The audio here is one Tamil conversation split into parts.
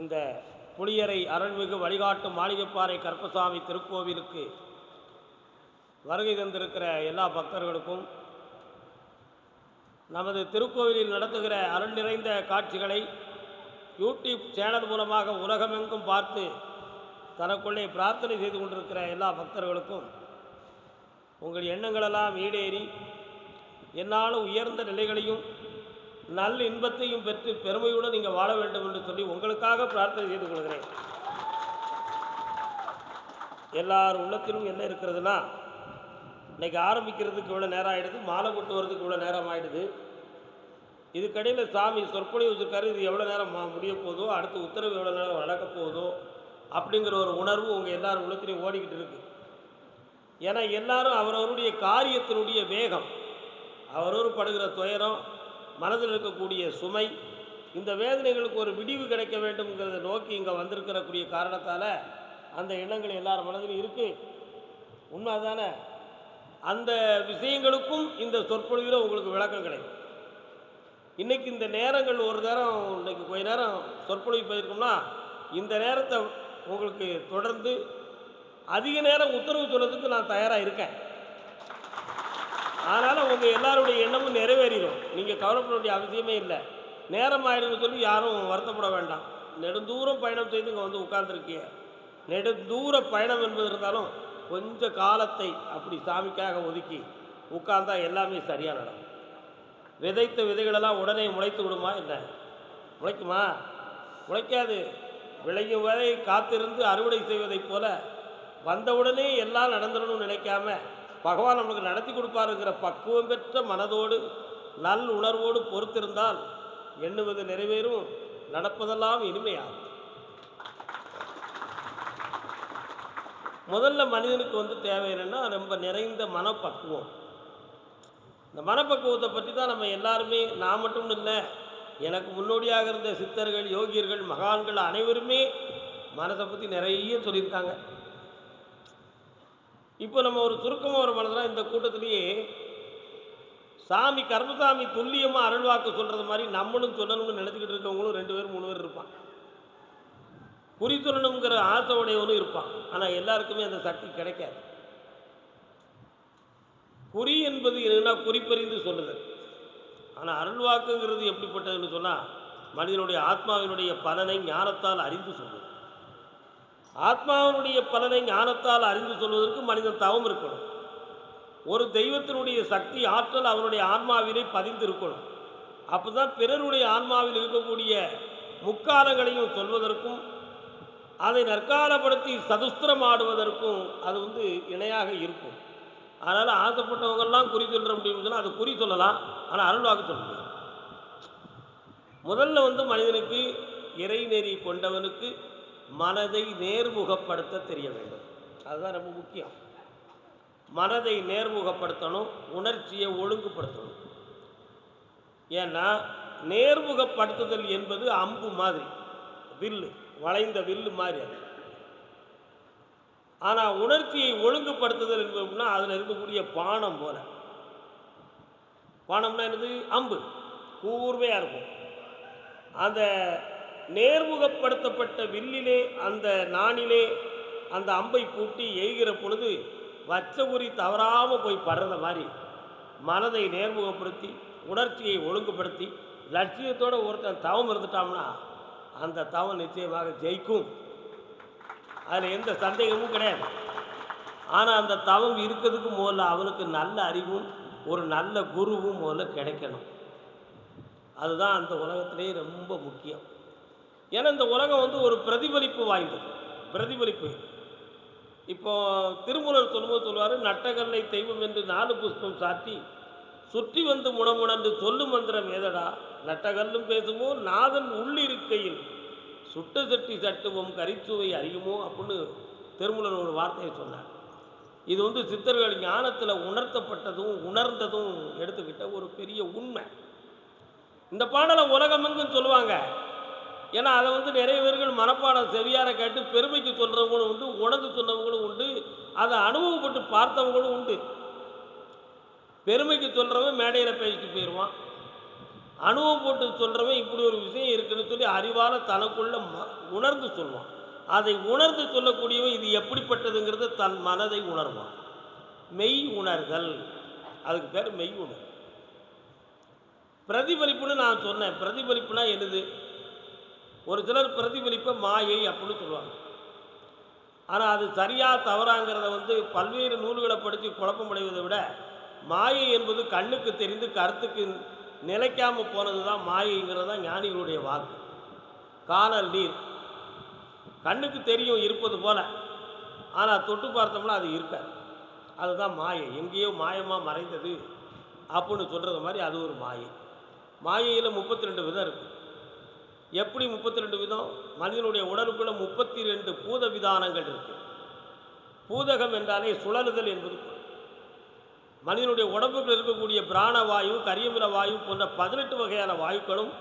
இந்த புளியரை அருள்மிகு வழிகாட்டும் மாளிகைப்பாறை கருப்பசாமி திருக்கோவிலுக்கு வருகை தந்திருக்கிற எல்லா பக்தர்களுக்கும் நமது திருக்கோவிலில் நடத்துகிற அருள் நிறைந்த காட்சிகளை யூடியூப் சேனல் மூலமாக உலகமெங்கும் பார்த்து தனக்குள்ளே பிரார்த்தனை செய்து கொண்டிருக்கிற எல்லா பக்தர்களுக்கும் உங்கள் எண்ணங்களெல்லாம் ஈடேறி என்னாலும் உயர்ந்த நிலைகளையும் நல்ல இன்பத்தையும் பெற்று பெருமையுடன் நீங்கள் வாழ வேண்டும் என்று சொல்லி உங்களுக்காக பிரார்த்தனை செய்து கொள்கிறேன். எல்லார் உள்ளத்திலும் என்ன இருக்கிறதுனா, இன்றைக்கி ஆரம்பிக்கிறதுக்கு இவ்வளோ நேரம் ஆகிடுது, மாலை கொட்டு வரதுக்கு இவ்வளோ நேரம் ஆகிடுது. இதுக்கடையில் சாமி சொற்பொழி வச்சுருக்காரு, இது எவ்வளோ நேரம் முடிய போதோ, அடுத்து உத்தரவு எவ்வளோ நேரம் நடக்க போதோ அப்படிங்கிற ஒரு உணர்வு உங்கள் எல்லாரும் உள்ளத்திலையும் ஓடிக்கிட்டு இருக்குது. ஏன்னா எல்லாரும் அவரவருடைய காரியத்தினுடைய வேகம், அவரவர் படுகிற துயரம், மனதில் இருக்கக்கூடிய சுமை, இந்த வேதனைகளுக்கு ஒரு விடிவு கிடைக்க வேண்டும்ங்கிறத நோக்கி இங்கே வந்திருக்கிறக்கூடிய காரணத்தால் அந்த எண்ணங்கள் எல்லார் மனதிலும் இருக்குது. உண்மை தானே? அந்த விஷயங்களுக்கும் இந்த சொற்பொழிவில் உங்களுக்கு விளக்கம் கிடைக்கும். இன்றைக்கி இந்த நேரங்கள் ஒரு நேரம், இன்றைக்கி கொஞ்ச நேரம் சொற்பொழிவு போயிருக்கோம்னா, இந்த நேரத்தை உங்களுக்கு தொடர்ந்து அதிக நேரம் உத்தரவு சொல்கிறதுக்கு நான் தயாராக இருக்கேன். அதனால் உங்கள் எல்லாருடைய எண்ணமும் நிறைவேறிடும். நீங்கள் கவலைப்பட வேண்டிய அவசியமே இல்லை. நேரம் ஆயிடுன்னு சொல்லி யாரும் வருத்தப்பட வேண்டாம். நெடுந்தூரம் பயணம் செய்து இங்கே வந்து உட்கார்ந்துருக்கீங்க. நெடுந்தூர பயணம் என்பது இருந்தாலும் கொஞ்சம் காலத்தை அப்படி சாமிக்காக ஒதுக்கி உட்கார்ந்தா எல்லாமே சரியாக நடக்கும். விதைத்த விதைகளெல்லாம் உடனே முளைத்து விடுமா? என்ன முளைக்குமா? முளைக்காது. விளையும் வரை காத்திருந்து அறுவடை செய்வதைப் போல வந்தவுடனே எல்லாம் நடந்துடணும்னு நினைக்காம பகவான் நம்மளுக்கு நடத்தி கொடுப்பாருங்கிற பக்குவம் பெற்ற மனதோடு நல் உணர்வோடு பொறுத்திருந்தால் எண்ணுவது நிறைவேறும், நடப்பதெல்லாம் இனிமையாகும். முதல்ல மனிதனுக்கு வந்து தேவை என்னென்னா ரொம்ப நிறைந்த மனப்பக்குவம். இந்த மனப்பக்குவத்தை பற்றி தான் நம்ம எல்லாருமே, நான் மட்டும் இல்லை, எனக்கு முன்னோடியாக இருந்த சித்தர்கள், யோகியர்கள், மகான்கள் அனைவருமே மனதை பற்றி நிறைய சொல்லியிருக்காங்க. இப்போ நம்ம ஒரு சுருக்கமாக ஒரு மனதில் இந்த கூட்டத்திலேயே சாமி கருப்பசாமி துல்லியமாக அருள்வாக்கு சொல்கிறது மாதிரி நம்மளும் சொல்லணும்னு நினச்சிக்கிட்டு இருக்கவங்களும் 2 பேர் 3 பேர் இருப்பான். குறி சொல்லணுங்கிற ஆசை உடையவனும் இருப்பான். ஆனால் எல்லாருக்குமே அந்த சக்தி கிடைக்காது. குறி என்பது என்னன்னா குறிப்பறிந்து சொல்லுதல். ஆனால் அருள்வாக்குங்கிறது எப்படிப்பட்டதுன்னு சொன்னால், மனிதனுடைய ஆத்மாவினுடைய பலனை ஞானத்தால் அறிந்து சொல்வது. ஆத்மாவினுடைய பலனை ஞானத்தால் அறிந்து சொல்வதற்கு மனிதன் தவம் இருக்கணும். ஒரு தெய்வத்தினுடைய சக்தி ஆற்றல் அவனுடைய ஆன்மாவிலே பதிந்து இருக்கணும். அப்போ தான் பிறருடைய ஆன்மாவில் இருக்கக்கூடிய முக்காலங்களையும் சொல்வதற்கும் அதை நற்காலப்படுத்தி சதுஸ்திரமாடுவதற்கும் அது வந்து இணையாக இருக்கும். அதனால் ஆசைப்பட்டவங்கெல்லாம் குறி சொல்கிற முடியும்னு சொன்னால் அது குறி சொல்லலாம், ஆனால் அருள்வாக்கு சொல்ல முடியும். முதல்ல வந்து மனிதனுக்கு இறைநெறி கொண்டவனுக்கு மனதை நேர்முகப்படுத்த தெரிய வேண்டும். அதுதான் ரொம்ப முக்கியம். மனதை நேர்முகப்படுத்தணும், உணர்ச்சியை ஒழுங்குபடுத்தணும். ஏன்னா நேர்முகப்படுத்துதல் என்பது அம்பு மாதிரி, வில்லு, வளைந்த வில்லு மாதிரி அது. ஆனால் உணர்ச்சியை ஒழுங்குபடுத்துதல் என்பதுனா அதில் இருக்கக்கூடிய பானம் போல. பானம்னா என்னது? அம்பு கூர்மையாக இருக்கும். அந்த நேர்முகப்படுத்தப்பட்ட வில்லிலே, அந்த நாணிலே அந்த அம்பை பூட்டி எய்கிற பொழுது வச்ச குறி தவறாமல் போய் படுறத மாதிரி மனதை நேர்முகப்படுத்தி உணர்ச்சியை ஒழுங்குபடுத்தி லட்சியத்தோடு ஒருத்தன் தவம் இருந்துட்டான்னா அந்த தவம் நிச்சயமாக ஜெயிக்கும். அதில் எந்த சந்தேகமும் கிடையாது. ஆனால் அந்த தவம் இருக்கிறதுக்கு முதல்ல அவனுக்கு நல்ல அறிவும் ஒரு நல்ல குருவும் முதல்ல கிடைக்கணும். அதுதான் அந்த உலகத்திலேயே ரொம்ப முக்கியம். ஏன்னா இந்த உலகம் வந்து ஒரு பிரதிபலிப்பு வாய்ந்தது. பிரதிபலிப்பு. இப்போ திருமூலர் சொல்லும்போது சொல்லுவார், நட்டகல்லை தெய்வம் என்று 4 புஷ்பம் சாத்தி சுற்றி வந்து முணமுணன்று சொல்லு மந்திரம் ஏதடா, நட்டகல்லும் பேசுமோ நாதன் உள்ளிருக்கையில் சுட்ட சட்டி சட்டுவோம் கரிச்சுவை அறியுமோ அப்படின்னு திருமூலர் ஒரு வார்த்தையை சொன்னார். இது வந்து சித்தர்கள் ஞானத்தில் உணர்த்தப்பட்டதும் உணர்ந்ததும் எடுத்துக்கிட்ட ஒரு பெரிய உண்மை. இந்த பாடலை உலகமெங்கும் சொல்லுவாங்க. ஏன்னா அதை வந்து நிறைய பேர்கள் மனப்பாடம் செவியார கேட்டு பெருமைக்கு சொல்கிறவங்களும் உண்டு, உணர்ந்து சொன்னவங்களும் உண்டு, அதை அனுபவப்பட்டு பார்த்தவங்களும் உண்டு. பெருமைக்கு சொல்கிறவன் மேடையில் பேசிட்டு போயிடுவான். அனுபவம் போட்டு சொல்கிறவன் இப்படி ஒரு விஷயம் இருக்குன்னு சொல்லி அறிவால் தனக்குள்ள உணர்ந்து சொல்லுவான். அதை உணர்ந்து சொல்லக்கூடியவன் இது எப்படிப்பட்டதுங்கிறத தன் மனதை உணர்வான். மெய் உணர்தல், அதுக்கு பேர் மெய் உணர்வு. பிரதிபலிப்புன்னு நான் சொன்னேன். பிரதிபலிப்புனா என்னது? ஒரு சிலர் பிரதிபலிப்பை மாயை அப்படின்னு சொல்லுவாங்க. ஆனால் அது சரியா தவறாங்கிறத பல்வேறு நூல்களை படித்து குழப்பமடைவதை விட, மாயை என்பது கண்ணுக்கு தெரிந்து கருத்துக்கு நிலைக்காமல் போனது தான் மாயைங்கிறது தான் ஞானிகளுடைய வாக்கு. காணல் நீர் கண்ணுக்கு தெரியும் இருப்பது போல, ஆனால் தொட்டு பார்த்தோம்னா அது இருக்காது. அதுதான் மாயை. எங்கேயோ மாயமாக மறைந்தது அப்படின்னு சொல்கிறது மாதிரி அது ஒரு மாயை. மாயையில் 32 விதம் இருக்குது. எப்படி 32 விதம்? மனிதனுடைய உடலுக்குள்ள 32 பூத விதானங்கள் இருக்குது. பூதகம் என்றாலே சுழலுதல் என்பது. மனிதனுடைய உடம்புக்குள் இருக்கக்கூடிய பிராணவாயு, கரியமில வாயு போன்ற 18 வகையான வாயுக்களும்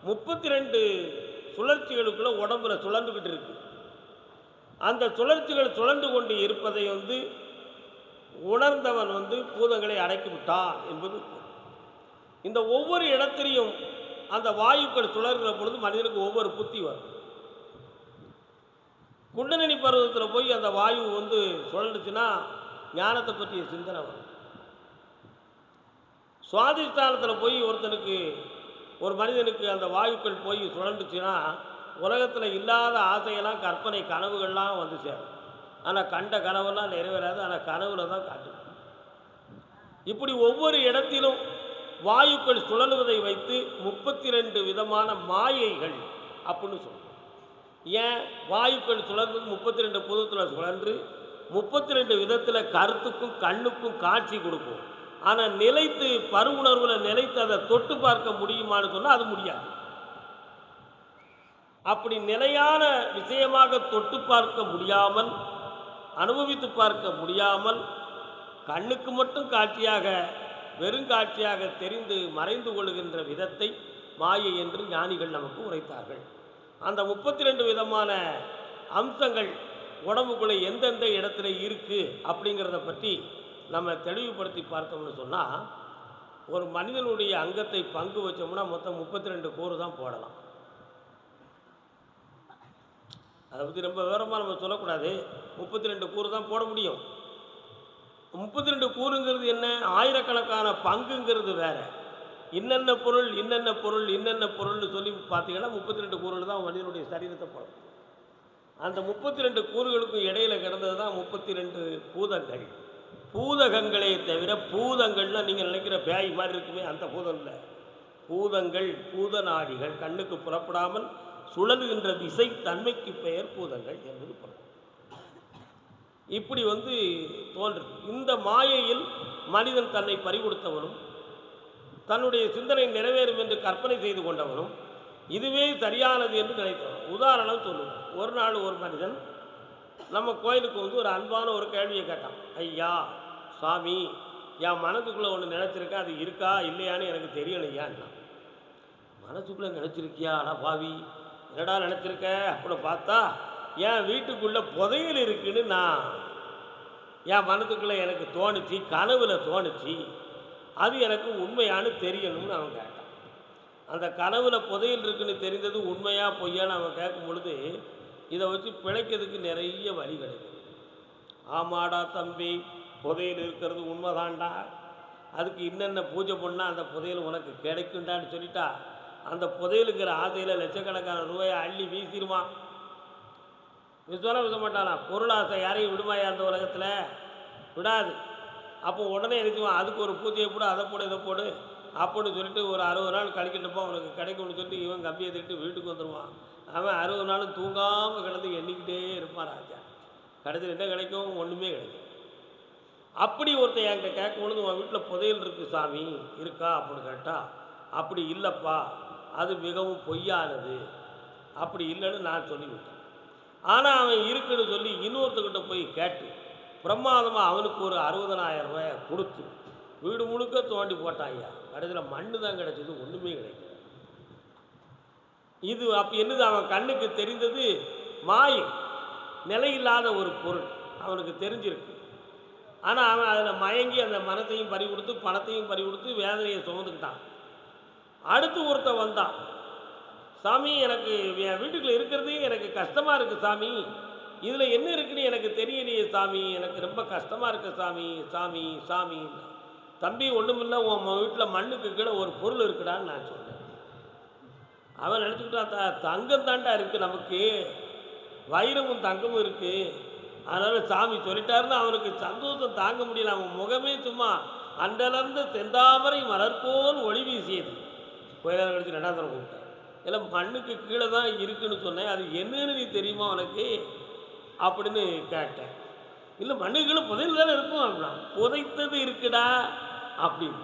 32 சுழற்சிகளுக்குள்ள உடம்புல சுழன்றுக்கிட்டு இருக்கு. அந்த சுழற்சிகள் சுழன்று கொண்டு இருப்பதை உணர்ந்தவன் பூதங்களை அடக்கிவிட்டான் என்பது. இந்த ஒவ்வொரு இடத்திலையும் அந்த வாயுக்கள் சுழல்கிற பொழுது மனிதனுக்கு ஒவ்வொரு புத்தி வரும். குண்டலினி பருவத்தில் போய் அந்த வாயு சுழண்டுச்சுன்னா ஞானத்தை பற்றிய சிந்தனை வரும். சுவாதிஷ்டானத்தில் போய் ஒரு மனிதனுக்கு அந்த வாயுக்கள் போய் சுழண்டுச்சுன்னா உலகத்தில் இல்லாத ஆசையெல்லாம், கற்பனை கனவுகள்லாம் சேரும். ஆனால் கண்ட கனவெல்லாம் நிறைவேறாது. ஆனால் கனவுல தான் காட்டும். இப்படி ஒவ்வொரு இடத்திலும் வாயுக்கள் சுழலுவதை வைத்து 32 விதமான மாயைகள் அப்படின்னு சொல்லுவோம். ஏன் வாயுக்கள் சுழல்வது 32 பூதத்தில் சுழன்று 32 விதத்தில் கருத்துக்கும் கண்ணுக்கும் காட்சி கொடுக்கும். ஆனால் நிலைத்து பருவுணர்வில் நிலைத்து அதை தொட்டு பார்க்க முடியுமான்னு சொன்னால் அது முடியாது. அப்படி நிலையான விஷயமாக தொட்டு பார்க்க முடியாமல், அனுபவித்து பார்க்க முடியாமல், கண்ணுக்கு மட்டும் காட்சியாக வெறுங்காட்சியாக தெரிந்து மறைந்து கொள்கின்ற விதத்தை மாயை என்று ஞானிகள் நமக்கு உரைத்தார்கள். அந்த 32 விதமான அம்சங்கள் உடம்புக்குள்ளே எந்தெந்த இடத்துல இருக்குது அப்படிங்கிறத பற்றி நம்ம தெளிவுபடுத்தி பார்த்தோம்னு சொன்னால், ஒரு மனிதனுடைய அங்கத்தை பங்கு வச்சோம்னா மொத்தம் 32 கூறு தான் போடலாம். அதை பற்றி ரொம்ப விவரமாக நம்ம சொல்லக்கூடாது. 32 கூறு தான் போட முடியும். 32 கூறுங்கிறது என்ன? ஆயிரக்கணக்கான பங்குங்கிறது வேற. இன்னென்ன பொருள் இன்னென்ன பொருள் இன்னென்ன பொருள்னு சொல்லி பார்த்தீங்கன்னா 32 கூறுகள் தான் மனிதனுடைய சரீரத்தை போடும். அந்த 32 கூறுகளுக்கும் இடையில கிடந்தது தான் 32 பூதங்கள். பூதகங்களே தவிர, பூதங்கள்லாம் நீங்கள் நினைக்கிற பேய் மாதிரி இருக்குமே அந்த பூதம் இல்லை. பூதங்கள், பூதநாடிகள், கண்ணுக்கு புறப்படாமல் சுழலுகின்ற விசை தன்மைக்கு பெயர் பூதங்கள் என்பது பொருள். இப்படி தோன்றும். இந்த மாயையில் மனிதன் தன்னை பறிகொடுத்தவனும், தன்னுடைய சிந்தனை நிறைவேறும் என்று கற்பனை செய்து கொண்டவனும், இதுவே சரியானது என்று நினைத்தவன். உதாரணம் சொல்லுவோம். ஒரு நாள் ஒரு மனிதன் நம்ம கோயிலுக்கு ஒரு அன்பான ஒரு கேள்வியை கேட்டான். ஐயா சாமி, என் மனதுக்குள்ளே ஒன்று நினச்சிருக்கேன், அது இருக்கா இல்லையான்னு எனக்கு தெரியலையான்னா. மனசுக்குள்ளே நினச்சிருக்கியா? ஆனால் பாவி, என்னடா நினச்சிருக்க அப்படின்னு பார்த்தா, என் வீட்டுக்குள்ளே புதையல் இருக்குன்னு நான் என் மனதுக்குள்ளே எனக்கு தோணுச்சு, கனவுல தோணுச்சு. அது எனக்கு உண்மையானு தெரியணும்னு அவன் கேட்டான். அந்த கனவுல புதையல் இருக்குன்னு தெரிந்தது உண்மையா பொய்யான்னு அவன் கேட்கும் பொழுது, இதை வச்சு பிழைக்கிறதுக்கு நிறைய வழி கிடைக்கும். ஆமாடா தம்பி, புதையல் இருக்கிறது உண்மைதான்டா, அதுக்கு இன்னென்ன பூஜை பண்ணால் அந்த புதையல் உனக்கு கிடைக்குண்டான்னு சொல்லிட்டா, அந்த புதையலுங்கிற ஆசையில் லட்சக்கணக்கான ரூபாயை அள்ளி வீசிடுவான். விசுவாரம் விட மாட்டானா? பொருளாசை யாரையும் விடுமாயா அந்த உலகத்தில்? விடாது. அப்போ உடனே நினைச்சுவான், அதுக்கு ஒரு பூஜையை போடு, அதை போடு, இதை போடு அப்படின்னு சொல்லிட்டு ஒரு 60 நாள் கழிக்கிட்டப்போ அவனுக்கு கிடைக்கும்னு சொல்லிட்டு இவன் கம்பியை திட்டு வீட்டுக்கு வந்துடுவான். அவன் 60 நாளும் தூங்காமல் கிடந்து எண்ணிக்கிட்டே இருப்பான் ராஜா. கடைசியில் என்ன கிடைக்கும்? ஒன்றுமே கிடைக்கும். அப்படி ஒருத்தன் என்கிட்ட கேட்கும் பொழுது, உன் வீட்டில் புதையல் இருக்குது சாமி, இருக்கா அப்படின்னு கேட்டால், அப்படி இல்லைப்பா, அது மிகவும் பொய்யானது, அப்படி இல்லைன்னு நான் சொல்லிவிட்டேன். ஆனால் அவன் இருக்குன்னு சொல்லி இன்னொருத்தக்கிட்ட போய் கேட்டு பிரமாதமாக அவனுக்கு ஒரு 60,000 ரூபாயை கொடுத்து வீடு முழுக்க தோண்டி போட்டான். ஐயா, கடைசியில் மண்ணு தான் கிடைச்சது, ஒன்றுமே கிடைக்கல. இது அப்போ என்னது? அவன் கண்ணுக்கு தெரிந்தது மாயை, நிலையில்லாத ஒரு பொருள் அவனுக்கு தெரிஞ்சிருக்கு. ஆனால் அவன் அதில் மயங்கி அந்த மனத்தையும் பறி கொடுத்து பணத்தையும் பறி கொடுத்து வேதனையை சுமந்துக்கிட்டான். அடுத்து ஒருத்தன் வந்தான். சாமி, எனக்கு என் வீட்டுக்குள்ள இருக்கிறதே எனக்கு கஷ்டமா இருக்கு சாமி. இதுல என்ன இருக்குன்னு எனக்கு தெரியலையே சாமி. எனக்கு ரொம்ப கஷ்டமா இருக்கு சாமி. சாமி சாமி. தம்பி, ஒண்ணுமில்ல, உன் வீட்டில் மண்ணுக்கு கீழே ஒரு பொருள் இருக்குடான்னு நான் சொன்னேன். அவன் நினச்சிக்கிட்டான், தங்கம் தாண்டா இருக்குது, நமக்கு வைரமும் தங்கமும் இருக்குது, அதனால் சாமி சொல்லிட்டாருன்னு அவனுக்கு சந்தோஷம் தாங்க முடியல. அவன் முகமே சும்மா அண்டலர்ந்த செந்தாமரை மலர்போல் ஒளி வீசியது. கோயிலாக கழிச்சு 2ஆம் தரம் கூப்பிட்டேன். இல்லை, மண்ணுக்கு கீழே தான் இருக்குன்னு சொன்னேன், அது என்னன்னு நீ தெரியுமா உனக்கு அப்படின்னு கேட்டேன். இல்லை, மண்ணுக்கு கீழே புதையல் தானே இருக்கும் அப்படின்னா. புதைத்தது இருக்குடா அப்படின்னு.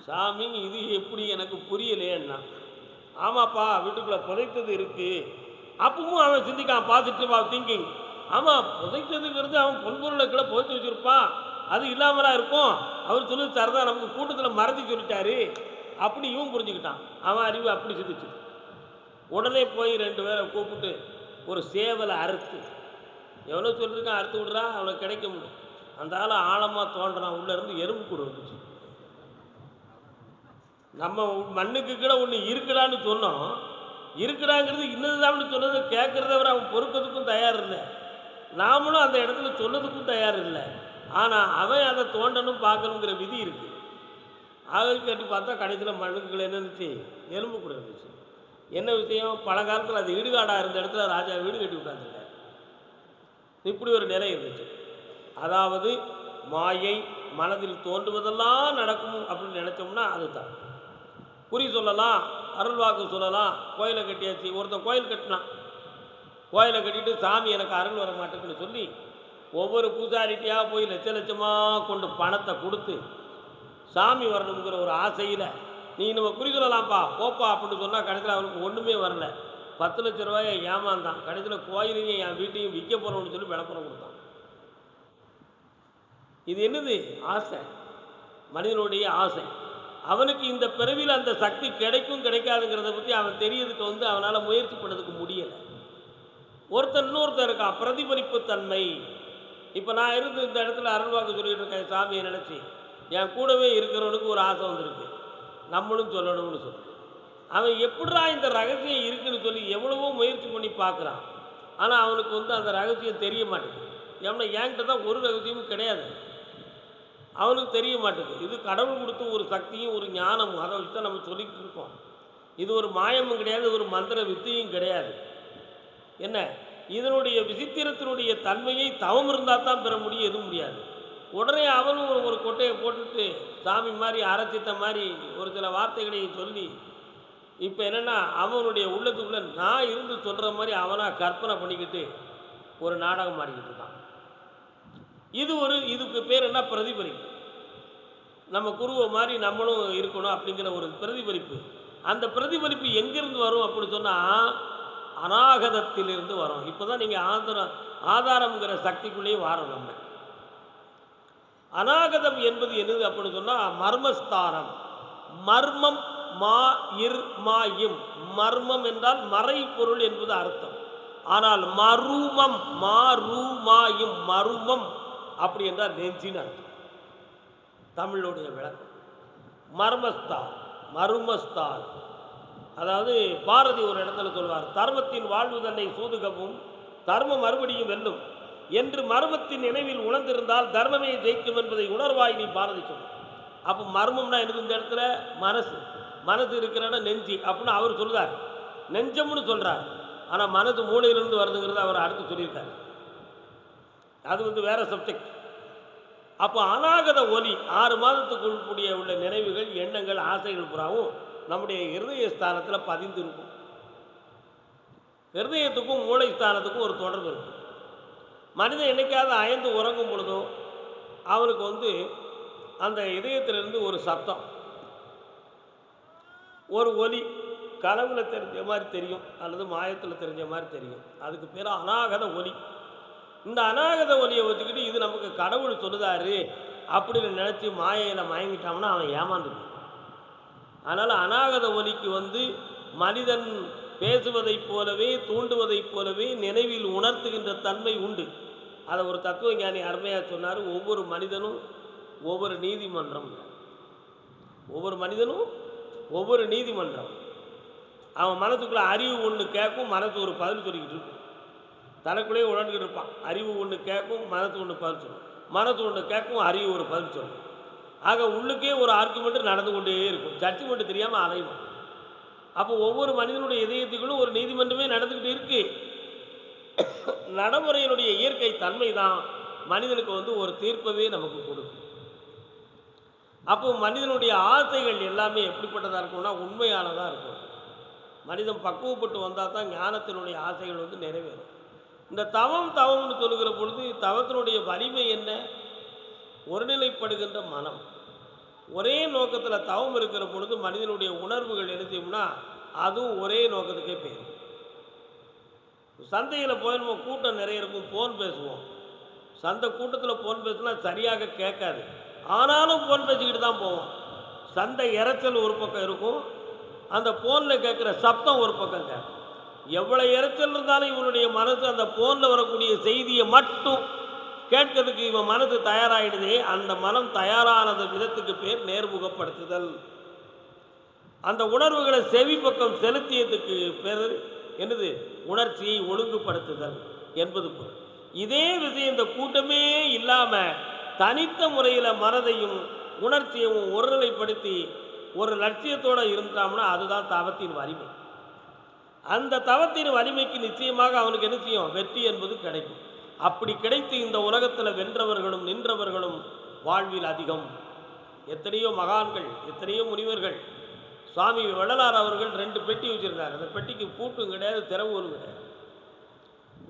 சாமி, இது எப்படி எனக்கு புரியலையேன்னா. ஆமாப்பா, வீட்டுக்குள்ளே புதைத்தது இருக்குது. அப்பவும் அவன் சிந்திக்கான், பாசிட்டிவ் திங்கிங். ஆமாம், புதைத்ததுங்கிறது அவன் பொன்பொருளுக்குள்ளே புதைச்சி வச்சுருப்பான், அது இல்லாமலாம் இருக்கும். அவர் சொல்லி தரதான், நமக்கு கூட்டத்தில் மறந்து சொல்லிட்டாரு அப்படி இவன் புரிஞ்சுக்கிட்டான். அவன் அறிவு அப்படி சிந்திச்சு. உடனே போய் 2 பேரை கூப்பிட்டு ஒரு சேவலை அறுத்து, எவ்வளோ சொல்லியிருக்கான், அறுத்து விட்றா, அவனுக்கு கிடைக்க முடியும். அந்த ஆள் ஆழமாக தோன்றான், உள்ளேருந்து எறும்பு கூட வந்துச்சு. நம்ம மண்ணுக்கு கீழே ஒன்று இருக்குடான்னு சொன்னோம், இருக்குடாங்கிறது இன்னதுதான்னு சொன்னது கேட்குறதவரை அவன் பொறுக்கிறதுக்கும் தயார் இல்லை, நாமளும் அந்த இடத்துல சொன்னதுக்கும் தயார் இல்லை. ஆனால் அவன் அதை தோண்டணும் பார்க்கணுங்கிற விதி இருக்குது. அதை கட்டி பார்த்தா கடைசியில் மண்ணுக்கு கீழே என்ன இருந்துச்சு, எறும்பு கூட இருந்துச்சு. என்ன விஷயம், பழங்காலத்தில் அது இடுகாடாக இருந்த இடத்துல ராஜா வீடு கட்டி உட்காந்துருக்காரு. இப்படி ஒரு நிலை இருந்துச்சு. அதாவது மாயை மனதில் தோன்றுவதெல்லாம் நடக்கும் அப்படின்னு நினச்சோம்னா அதுதான். குறி சொல்லலாம், அருள்வாக்கு சொல்லலாம். கோயிலை கட்டியாச்சு. ஒருத்தன் கோயில் கட்டினான். கோயிலை கட்டிட்டு சாமி எனக்கு அருள் வர மாட்டேங்குன்னு சொல்லி ஒவ்வொரு பூசாரிட்டியாக போய் லட்ச லட்சமாக கொண்டு பணத்தை கொடுத்து சாமி வரணுங்கிற ஒரு ஆசையில் நீ நம்ம குறி சொல்லலாம்ப்பா போப்பா அப்படின்னு சொன்னால் கடைசியில் அவனுக்கு ஒன்றுமே வரல. 10 லட்ச ரூபாயை ஏமாந்தான். கடைசியில் கோயிலையும் என் வீட்டையும் விற்க போகிறோம்னு சொல்லி விளம்பரம் கொடுத்தான். இது என்னது? ஆசை, மனிதனுடைய ஆசை. அவனுக்கு இந்த பிறவியில் அந்த சக்தி கிடைக்கும் கிடைக்காதுங்கிறத பற்றி அவன் தெரியறதுக்கு அவனால் முயற்சி பண்ணதுக்கு முடியலை. இன்னொருத்தர் இருக்கான், பிரதிபலிப்பு தன்மை. இப்போ நான் இருந்து இந்த இடத்துல அருள்வாக்கு சொல்லிட்டு இருக்கேன் சாமியை நினச்சி, என் கூடவே இருக்கிறவனுக்கு ஒரு ஆசை வந்திருக்கு, நம்மளும் சொல்லணும்னு சொல்லி. அவன் எப்படிடா இந்த ரகசியம் இருக்குன்னு சொல்லி எவ்வளவோ முயற்சி பண்ணி பார்க்குறான். ஆனால் அவனுக்கு அந்த ரகசியம் தெரிய மாட்டேங்குது. ஏன்னா என்கிட்ட தான் ஒரு ரகசியமும் கிடையாது, அவனுக்கு தெரிய மாட்டேங்குது. இது கடவுள் கொடுத்த ஒரு சக்தியும் ஒரு ஞானமும், அதை வச்சு தான் நம்ம சொல்லிக்கிட்டு இருக்கோம். இது ஒரு மாயமும் கிடையாது, ஒரு மந்திர வித்தையும் கிடையாது. என்ன, இதனுடைய விசித்திரத்தினுடைய தன்மையை தவம் இருந்தால் தான் பெற முடியும், எதுவும் முடியாது. உடனே அவனும் ஒரு கொட்டையை போட்டுட்டு சாமி மாதிரி அரைச்சித்த மாதிரி ஒரு சில வார்த்தைகளை சொல்லி, இப்போ என்னென்னா அவனுடைய உள்ளத்துக்குள்ளே நான் இருந்து சொல்கிற மாதிரி அவனாக கற்பனை பண்ணிக்கிட்டு ஒரு நாடகம் ஆடிக்கிட்டு இருக்கான். இதுக்கு பேர் என்ன? பிரதிபலிப்பு. நம்ம குருவை மாதிரி நம்மளும் இருக்கணும் அப்படிங்கிற ஒரு பிரதிபலிப்பு. அந்த பிரதிபலிப்பு எங்கேருந்து வரும் அப்படின்னு சொன்னால் அநாகதத்திலிருந்து வரும். இப்போ தான் நீங்கள் ஆதாரம்ங்கிற சக்திக்குள்ளேயே வாரம். நம்ம அநாகதம் என்பது என்னது அப்படின்னு சொன்னால் மர்மஸ்தானம். மர்மம் மா இர் மாயும். மர்மம் என்றால் மறை பொருள் என்பது அர்த்தம். ஆனால் மருமம் மாயும் மருமம் அப்படி என்றால் நெஞ்சின்னு அர்த்தம். தமிழுடைய விளக்கம் மர்மஸ்தான், மருமஸ்தான். அதாவது பாரதி ஒரு இடத்துல சொல்வார், தர்மத்தின் வாழ்வு தன்னை சூதுகவும் தர்மம் மறுபடியும் வெல்லும் என்று மர்மத்தின் நினைவில் உணர்ந்திருந்தால் தர்மமே ஜெயிக்கும் என்பதை உணர்வாய் நீ பாரதி சொல்லும். அப்போ மர்மம்னா எனக்கு இந்த இடத்துல மனசு இருக்கிற இடம் நெஞ்சு அப்படின்னு அவர் சொல்கிறார். நெஞ்சம்னு சொல்கிறார். ஆனால் மனசு மூளையிலிருந்து வருதுங்கிறத அவர் அடுத்து சொல்லியிருக்காரு. அது வேற சப்ஜெக்ட். அப்போ அநாகத ஒலி 6 மாதத்துக்குள் கூடிய உள்ள நினைவுகள், எண்ணங்கள், ஆசைகள் புறாவும் நம்முடைய இருதய ஸ்தானத்தில் பதிந்து இருக்கும். இருதயத்துக்கும் மூளை ஸ்தானத்துக்கும் ஒரு தொடர்பு இருக்குது. மனிதன் என்னைக்காவது அயர்ந்து உறங்கும் பொழுதும் அவனுக்கு அந்த இதயத்திலிருந்து ஒரு சத்தம், ஒரு ஒலி கனவுல தெரிஞ்ச மாதிரி தெரியும் அல்லது மாயத்தில் தெரிஞ்ச மாதிரி தெரியும். அதுக்கு பேர் அநாகத ஒலி. இந்த அநாகத ஒலியை வச்சுக்கிட்டு இது நமக்கு கடவுள் சொல்லுதாரு அப்படின்னு நினச்சி மாயையில் மயங்கிட்டான்னா அவன் ஏமாந்து போய். அதனால் அநாகத ஒலிக்கு மனிதன் பேசுவதைப் போலவே தூண்டுவதைப் போலவே நினைவில் உணர்த்துகின்ற தன்மை உண்டு. அதை ஒரு தத்துவ ஞானி அருமையாக சொன்னார். ஒவ்வொரு மனிதனும் ஒவ்வொரு நீதிமன்றம், ஒவ்வொரு மனிதனும் ஒவ்வொரு நீதிமன்றம் அவன் மனத்துக்குள்ளே அறிவு ஒன்று கேட்கும், மனசு ஒரு பதில் சொல்லிக்கிட்டு இருக்கும். தனக்குள்ளேயே உழந்துக்கிட்டு இருப்பான். அறிவு ஒன்று கேட்கும், மனசு ஒன்று பதில் சொல்லும். மனசு ஒன்று கேட்கும், அறிவு ஒரு பதில் சொல்லும். ஆக உள்ளுக்கே ஒரு ஆர்குமெண்ட் நடந்து கொண்டே இருக்கும். ஜட்ஜ்மெண்ட் தெரியாமல் அலைவான். அப்போ ஒவ்வொரு மனிதனுடைய இதயத்துக்குள்ளும் ஒரு நீதிமன்றமே நடந்துக்கிட்டு இருக்கு. நடைமுறையினுடைய இயற்கை தன்மை தான் மனிதனுக்கு ஒரு தீர்ப்பவே நமக்கு கொடுக்கும். அப்போ மனிதனுடைய ஆசைகள் எல்லாமே எப்படிப்பட்டதாக இருக்கும்னா உண்மையானதாக இருக்கும். மனிதன் பக்குவப்பட்டு வந்தால் தான் ஞானத்தினுடைய ஆசைகள் நிறைவேறும். இந்த தவம்னு சொல்லுகிற பொழுது தவத்தினுடைய வலிமை என்ன? ஒருநிலைப்படுகின்ற மனம். ஒரே நோக்கத்தில் தவம் இருக்கிற பொழுது மனிதனுடைய உணர்வுகள் என்ன செய்யும்னா அதுவும் ஒரே நோக்கத்துக்கே போயிடும். சந்தையில் போய் நம்ம கூட்டம் நிறைய இருக்கும், ஃபோன் பேசுவோம். சந்தை கூட்டத்தில் ஃபோன் பேசினா சரியாக கேட்காது, ஆனாலும் ஃபோன் பேசிக்கிட்டு தான் போவோம். சந்தை இறைச்சல் ஒரு பக்கம் இருக்கும், அந்த ஃபோனில் கேட்குற சப்தம் ஒரு பக்கம் கேட்கும். எவ்வளோ இறைச்சல் இருந்தாலும் இவனுடைய மனசு அந்த ஃபோனில் வரக்கூடிய செய்தியை மட்டும் கேட்கறதுக்கு இவன் மனது தயாராகிடுதே. அந்த மனம் தயாரானது விதத்துக்கு பேர் நேர்முகப்படுத்துதல். அந்த உணர்வுகளை செவி பக்கம் செலுத்தியதுக்கு பேர் என்னது? உணர்ச்சியை ஒழுங்குபடுத்துதல் என்பது பொருள். இதே விஷயம் இந்த கூட்டமே இல்லாமல் தனித்த முறையில் மனதையும் உணர்ச்சியையும் ஒருநிலைப்படுத்தி ஒரு லட்சியத்தோடு இருந்தோம்னா அதுதான் தவத்தின் வலிமை. அந்த தவத்தின் வலிமைக்கு நிச்சயமாக அவனுக்கு என்ன செய்யும்? வெற்றி என்பது கிடைக்கும். அப்படி கிடைத்து இந்த உலகத்தில் வென்றவர்களும் நின்றவர்களும் வாழ்வில் அதிகம். எத்தனையோ மகான்கள், எத்தனையோ முனிவர்கள். சுவாமி வள்ளலார் அவர்கள் 2 பெட்டி வச்சுருந்தார். அந்த பெட்டிக்கு பூட்டும் கிடையாது, திறவுகளும் கிடையாது.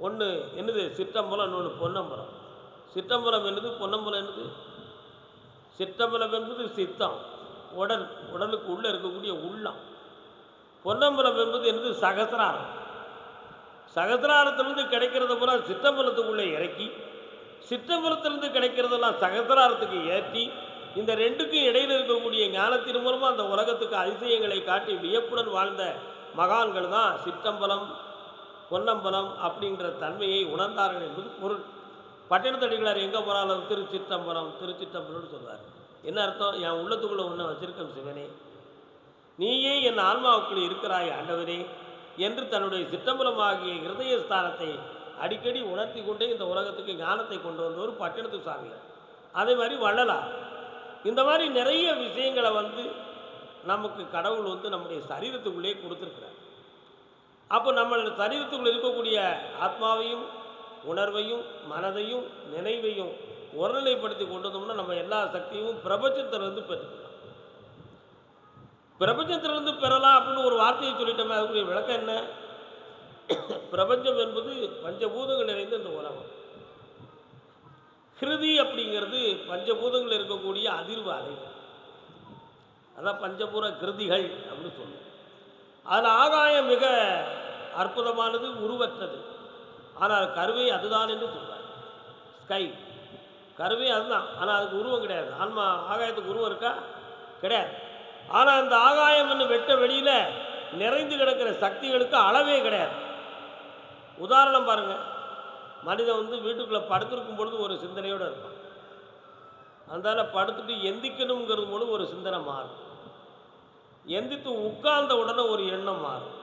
ஒன்று என்னது? சிற்றம்பலம், இன்னொன்று பொன்னம்பலம். சிற்றம்பலம் என்னது? பொன்னம்பலம் என்னது? சிற்றம்பலம் என்பது சித்தம், உடல், உடலுக்கு உள்ளே இருக்கக்கூடிய உள்ளம். பொன்னம்பலம் என்பது என்னது? சகசிராரம். சகசிராரத்திலிருந்து கிடைக்கிறத பூரா சிற்றம்பலத்துக்குள்ளே இறக்கி, சிற்றம்பலத்திலிருந்து கிடைக்கிறதெல்லாம் சகசிராரத்துக்கு ஏற்றி, இந்த ரெண்டுக்கும் இடையில் இருக்கக்கூடிய ஞானத்தின் மூலமாக அந்த உலகத்துக்கு அதிசயங்களை காட்டி வியப்புடன் வாழ்ந்த மகான்கள் தான் சிற்றம்பலம் பொன்னம்பலம் அப்படிங்கிற தன்மையை உணர்ந்தார்கள் என்பது பொருள். பட்டினத்தடிகளார் எங்கே போனாலும் திருச்சிற்றம்பலம் திருச்சிற்றம்பலம்னு சொல்வார். என்ன அர்த்தம்? என் உள்ளத்துக்குள்ளே ஒன்று வச்சிருக்கேன் சிவனே, நீயே என் ஆன்மாவுக்குள்ளே இருக்கிறாய் ஆண்டவரே என்று தன்னுடைய சிற்றம்பலமாகிய ஹிருதயஸ்தானத்தை அடிக்கடி உணர்த்தி கொண்டே இந்த உலகத்துக்கு ஞானத்தை கொண்டு வந்தவர் பட்டினத்து சாமியார். அதே மாதிரி வள்ளலார். இந்த மாதிரி நிறைய விஷயங்களை நமக்கு கடவுள் நம்முடைய சரீரத்துக்குள்ளே கொடுத்துருக்கிறார். அப்போ நம்மளுடைய சரீரத்துக்குள்ளே இருக்கக்கூடிய ஆத்மாவையும் உணர்வையும் மனதையும் நினைவையும் ஒருநிலைப்படுத்தி கொண்டு வந்தோம்னா நம்ம எல்லா சக்தியும் பிரபஞ்சத்திலிருந்து பெற்றுக்கலாம். பிரபஞ்சத்திலிருந்து பெறலாம் அப்படின்னு ஒரு வார்த்தையை சொல்லிட்டோமே, அதுக்குரிய விளக்கம் என்ன? பிரபஞ்சம் என்பது பஞ்சபூதங்கள் நிறைந்த இந்த உலகம். கிருதி அப்படிங்கிறது பஞ்சபூதங்கள் இருக்கக்கூடிய அதிர்வு அலை. அதான் பஞ்சபூர கிருதிகள் அப்படின்னு சொல்லுவோம். அதில் ஆகாயம் மிக அற்புதமானது, உருவற்றது. ஆனால் கருவை அதுதான் என்று சொல்வார். ஸ்கை கருவை அதுதான், ஆனால் அதுக்கு உருவம் கிடையாது. ஆன்மா ஆகாயத்துக்கு உருவம் இருக்கா? கிடையாது. ஆனால் அந்த ஆகாயம் என்று வெட்ட வெளியில் நிறைந்து கிடக்கிற சக்திகளுக்கு அளவே கிடையாது. உதாரணம் பாருங்கள், மனிதன் வீட்டுக்குள்ளே படுத்திருக்கும் பொழுது ஒரு சிந்தனையோடு இருப்பான். அதனால படுத்துட்டு எந்திக்கணுங்கிறது போது ஒரு சிந்தனை மாறும். எந்தித்து உட்கார்ந்த உடனே ஒரு எண்ணம் மாறும்.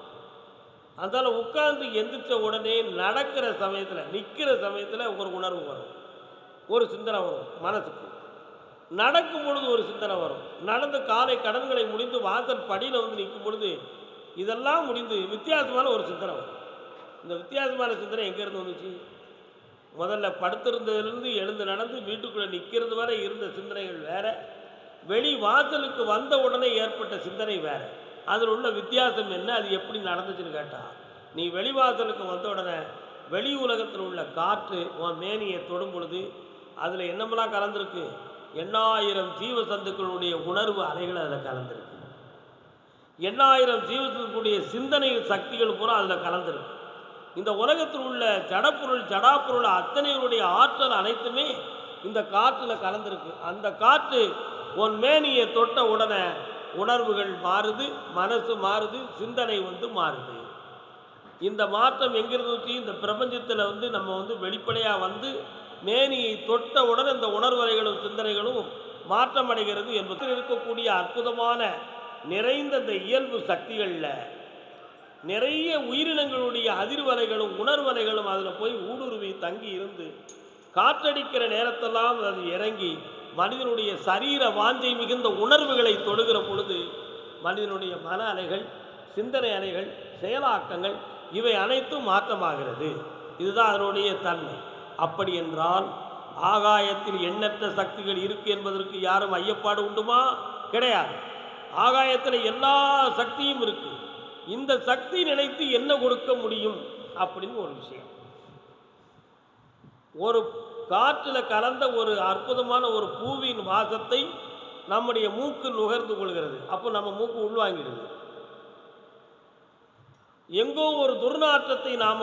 அதனால உட்கார்ந்து எந்திரிச்ச உடனே நடக்கிற சமயத்தில், நிற்கிற சமயத்தில் ஒரு உணர்வு வரும், ஒரு சிந்தனை வரும் மனசுக்கு. நடக்கும் பொழுது ஒரு சிந்தனை வரும். நடந்து காலை கடன்களை முடிந்து வாசல் படியில் நிற்கும் பொழுது இதெல்லாம் முடிந்து வித்தியாசமான ஒரு சிந்தனை வரும். இந்த வித்தியாசமான சிந்தனை எங்கேருந்து வந்துச்சு? முதல்ல படுத்திருந்ததுலேருந்து எழுந்து நடந்து வீட்டுக்குள்ளே நிற்கிறது வரை இருந்த சிந்தனைகள் வேறு, வெளி வாசலுக்கு வந்த உடனே ஏற்பட்ட சிந்தனை வேறு. அதில் உள்ள வித்தியாசம் என்ன? அது எப்படி நடந்துச்சுன்னு கேட்டால், நீ வெளிவாசலுக்கு வந்த உடனே வெளி உலகத்தில் உள்ள காற்று உன் மேனியை தொடும் பொழுது அதில் என்னமெல்லாம் கலந்துருக்கு? 8000 ஜீவசந்துக்களுடைய உணர்வு அலைகள் அதில் கலந்துருக்கு. 8000 ஜீவசத்துக்குடைய சிந்தனை சக்திகள் பூரா அதில் கலந்துருக்கு. இந்த உலகத்தில் உள்ள ஜடப்பொருள் ஜடாப்பொருள் அத்தனையுடைய ஆற்றல் அனைத்துமே இந்த காற்றில் கலந்துருக்கு. அந்த காற்று உன் மேனியை தொட்ட உடனே உணர்வுகள் மாறுது, மனசு மாறுது, சிந்தனை மாறுது. இந்த மாற்றம் எங்கிருந்து? இந்த பிரபஞ்சத்தில் நம்ம வெளிப்படையாக மேனியை தொட்டவுடன் இந்த உணர்வலைகளும் சிந்தனைகளும் மாற்றம் அடைகிறது என்பதில் இருக்கக்கூடிய அற்புதமான நிறைந்த இந்த இயல்பு சக்திகளில் நிறைய உயிரினங்களுடைய அதிர்வலைகளும் உணர்வலைகளும் அதில் போய் ஊடுருவி தங்கி இருந்து காற்றடிக்கிற நேரத்தெல்லாம் அது இறங்கி மனிதனுடைய சரீர வாஞ்சை மிகுந்த உணர்வுகளை தொடுகிற பொழுது மனிதனுடைய மன அலைகள், சிந்தனை அலைகள், செயலாக்கங்கள் இவை அனைத்தும் மாற்றமாகிறது. இதுதான் அதனுடைய தன்மை. அப்படி என்றால் ஆகாயத்தில் எண்ணற்ற சக்திகள் இருக்கு என்பதற்கு யாரும் ஐயப்பாடு உண்டுமா? கிடையாது. ஆகாயத்தில் எல்லா சக்தியும் இருக்கு. இந்த சக்தி நினைத்து என்ன கொடுக்க முடியும் அப்படின்னு ஒரு விஷயம். ஒரு காற்றில் கலந்த ஒரு அற்புதமான ஒரு பூவின் வாசத்தை நம்முடைய மூக்கு நுகர்ந்து கொள்கிறது. அப்போ நம்ம மூக்கு உள்வாங்கிடுது. எங்கோ ஒரு துர்நாற்றத்தை நாம்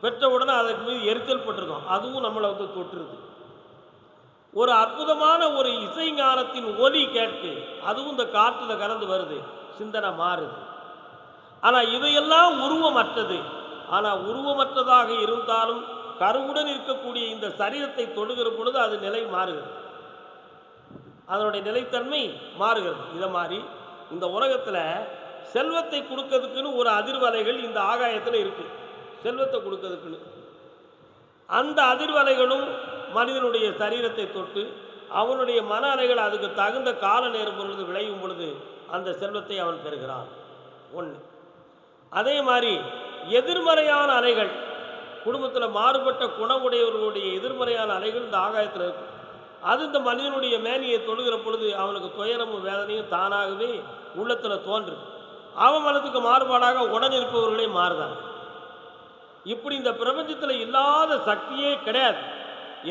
பெற்றவுடனே அதற்கு மீது எரிச்சல் பட்டிருக்கோம், அதுவும் நம்மளை தொற்றுது. ஒரு அற்புதமான ஒரு இசை ஞானத்தின் ஒலி கேட்கு, அதுவும் இந்த காற்றில் கலந்து வருது, சிந்தனை மாறுது. ஆனால் இவையெல்லாம் உருவமற்றது. ஆனால் உருவமற்றதாக இருந்தாலும் கருவுடன் இருக்கக்கூடிய இந்த சரீரத்தை தொடுகிற பொழுது அது நிலை மாறுகிறது, அதனுடைய நிலைத்தன்மை மாறுகிறது. இதை மாதிரி இந்த உலகத்தில் செல்வத்தை கொடுக்கறதுக்குன்னு ஒரு அதிர்வலைகள் இந்த ஆகாயத்தில் இருக்குது. செல்வத்தை கொடுக்கறதுக்குன்னு அந்த அதிர்வலைகளும் மனிதனுடைய சரீரத்தை தொட்டு அவனுடைய மன அலைகள் அதுக்கு தகுந்த கால நேரம் பொழுது விளையும் பொழுது அந்த செல்வத்தை அவன் பெறுகிறான். ஒன்று. அதே மாதிரி எதிர்மறையான அலைகள், குடும்பத்தில் மாறுபட்ட குணமுடையவர்களுடைய எதிர்மறையான அலைகள் இந்த ஆகாயத்தில் இருக்கும். அது இந்த மனிதனுடைய மேனியை தொடுகிற பொழுது அவனுக்கு துயரமும் வேதனையும் தானாகவே உள்ளத்தில் தோன்றுது. அவன் மனத்துக்கு மாறுபாடாக உடன் இருப்பவர்களே மாறுதாங்க. இப்படி இந்த பிரபஞ்சத்தில் இல்லாத சக்தியே கிடையாது.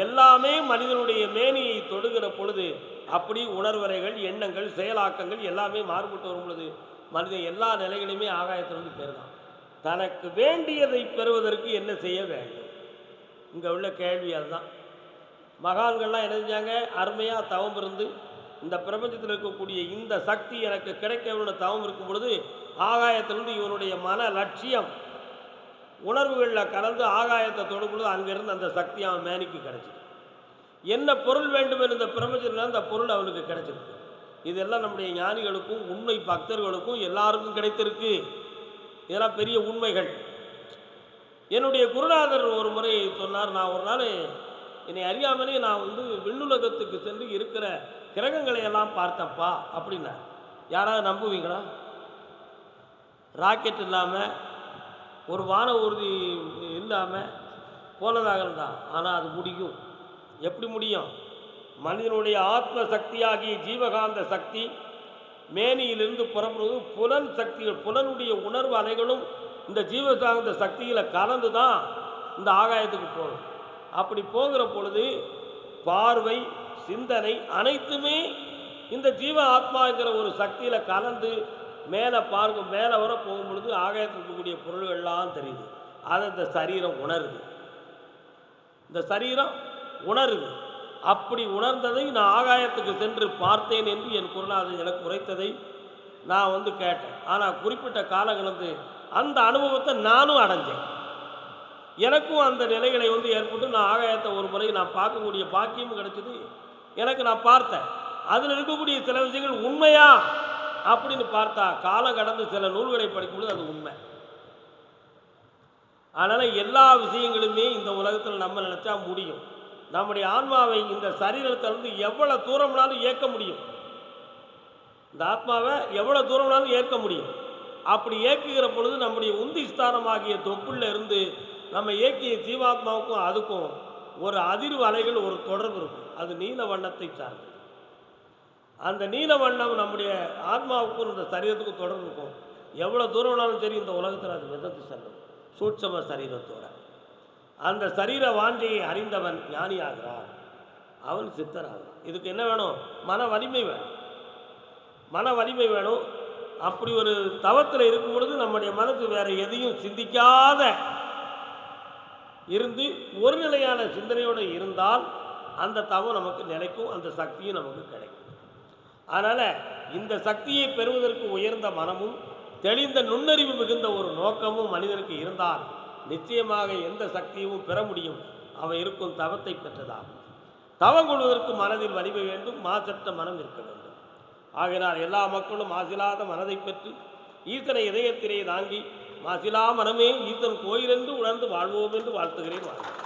எல்லாமே மனிதனுடைய மேனியை தொடுகிற பொழுது அப்படி உணர்வறைகள், எண்ணங்கள், செயலாக்கங்கள் எல்லாமே மாறுபட்டு வரும் பொழுது மனிதன் எல்லா நிலைகளையுமே ஆகாயத்திலிருந்து பெறுதான். தனக்கு வேண்டியதை பெறுவதற்கு என்ன செய்ய வேண்டும்? இங்கே உள்ள கேள்வி அதுதான். மகான்கள்லாம் என்ன செஞ்சாங்க? அருமையாக தவம் இருந்து இந்த பிரபஞ்சத்தில் இருக்கக்கூடிய இந்த சக்தி எனக்கு கிடைக்கணும்னு தவம் இருக்கும் பொழுது ஆகாயத்திலிருந்து இவனுடைய மன லட்சியம் உணர்வுகளில் கலந்து ஆகாயத்தை தொடும் பொழுது அங்கிருந்து அந்த சக்தி அவன் மேனிக்கு கிடைச்சிது. என்ன பொருள் வேண்டும் என்று இந்த பிரபஞ்சத்தில் அந்த பொருள் அவனுக்கு கிடைச்சிருக்கு. இதெல்லாம் நம்முடைய ஞானிகளுக்கும் உண்மை பக்தர்களுக்கும் எல்லாருக்கும் கிடைத்திருக்கு. இதெல்லாம் பெரிய உண்மைகள். என்னுடைய குருநாதர் ஒரு முறை சொன்னார், நான் ஒரு நாள் என்னை அறியாமலே நான் விண்ணுலகத்துக்கு சென்று இருக்கிற கிரகங்களை எல்லாம் பார்த்தப்பா அப்படின்னார். யாராவது நம்புவீங்களா? ராக்கெட் இல்லாமல் ஒரு வான ஊர்தி இல்லாமல் போனதாக இருந்தால், ஆனால் அது முடியும். எப்படி முடியும்? மனிதனுடைய ஆத்ம சக்தியாகிய ஜீவகாந்த சக்தி மேனியிலிருந்து புறப்படுவது புலன் சக்திகள், புலனுடைய உணர்வு அலைகளும் இந்த ஜீவகாந்த சக்தியில் கலந்து தான் இந்த ஆகாயத்துக்கு போகும். அப்படி போகிற பொழுது பார்வை, சிந்தனை அனைத்துமே இந்த ஜீவ ஆத்மாங்கிற ஒரு சக்தியில் கலந்து மேலே மேலே வர போகும் பொழுது ஆகாயத்தில் இருக்கக்கூடிய பொருள்கள்லாம் தெரியுது. அதை இந்த சரீரம் உணருது. இந்த சரீரம் உணருது. அப்படி உணர்ந்ததை நான் ஆகாயத்துக்கு சென்று பார்த்தேன் என்று என் குருநாதர் எனக்கு உரைத்ததை நான் கேட்டேன். ஆனால் குறிப்பிட்ட காலங்கள் அந்த அனுபவத்தை நானும் அடைஞ்சேன். எனக்கும் அந்த நிலைகளை ஏற்பட்டு நான் ஆகாயத்தை ஒரு முறை நான் பார்க்கக்கூடிய பாக்கியமும் கிடைச்சிது. எனக்கு நான் பார்த்தேன். அதில் இருக்கக்கூடிய சில விஷயங்கள் உண்மையா அப்படின்னு பார்த்தா காலம் கடந்து சில நூல்களை படிக்கும்போது அது உண்மை. அதனால் எல்லா விஷயங்களுமே இந்த உலகத்தில் நம்ம நினச்சா முடியும். நம்முடைய ஆன்மாவை இந்த சரீரத்திலிருந்து எவ்வளோ தூரம்னாலும் ஏற்க முடியும். இந்த ஆத்மாவை எவ்வளோ தூரம்னாலும் ஏற்க முடியும். அப்படி ஏற்றுகிற பொழுது நம்முடைய உந்தி ஸ்தானமாகிய தொப்புள்ள இருந்து நம்ம இயக்கிய ஜீவாத்மாவுக்கும் அதுக்கும் ஒரு அதிர்வு அலைகள், ஒரு தொடர்பு இருக்கும். அது நீல வண்ணத்தை சார்ந்தது. அந்த நீல வண்ணம் நம்முடைய ஆத்மாவுக்கும் இந்த சரீரத்துக்கும் தொடர்பு இருக்கும். எவ்வளோ தூரம்னாலும் சரி இந்த உலகத்தில் அது மிதந்து செல்லும். சூட்சம சரீரத்தோட அந்த சரீர வாஞ்சையை அறிந்தவன் ஞானி ஆகிறான், அவன் சித்தராகிறான். இதுக்கு என்ன வேணும்? மன வலிமை வேணும். மன வலிமை வேணும். அப்படி ஒரு தவத்தில் இருக்கும் பொழுது நம்முடைய மனசு வேறு எதையும் சிந்திக்காத இருந்து ஒரு நிலையான சிந்தனையோடு இருந்தால் அந்த தவம் நமக்கு நிலைக்கும், அந்த சக்தியும் நமக்கு கிடைக்கும். அதனால் இந்த சக்தியை பெறுவதற்கு உயர்ந்த மனமும் தெளிந்த நுண்ணறிவு மிகுந்த ஒரு நோக்கமும் மனிதனுக்கு இருந்தால் நிச்சயமாக எந்த சக்தியும் பெற முடியும். அவன் இருக்கும் தவத்தை பெற்றதாகும். தவம் கொள்வதற்கு மனதில் வலிமை வேண்டும், மாசற்ற மனம் இருக்க வேண்டும். ஆகையினால் எல்லா மக்களும் மாசிலாத மனதை பெற்று ஈசனை இதயத்திலே தாங்கி மாசிலா மனமே ஈசன் கோயில் என்று உணர்ந்து வாழ்வோம் என்று வாழ்த்துகிறேன். வாழ்வு.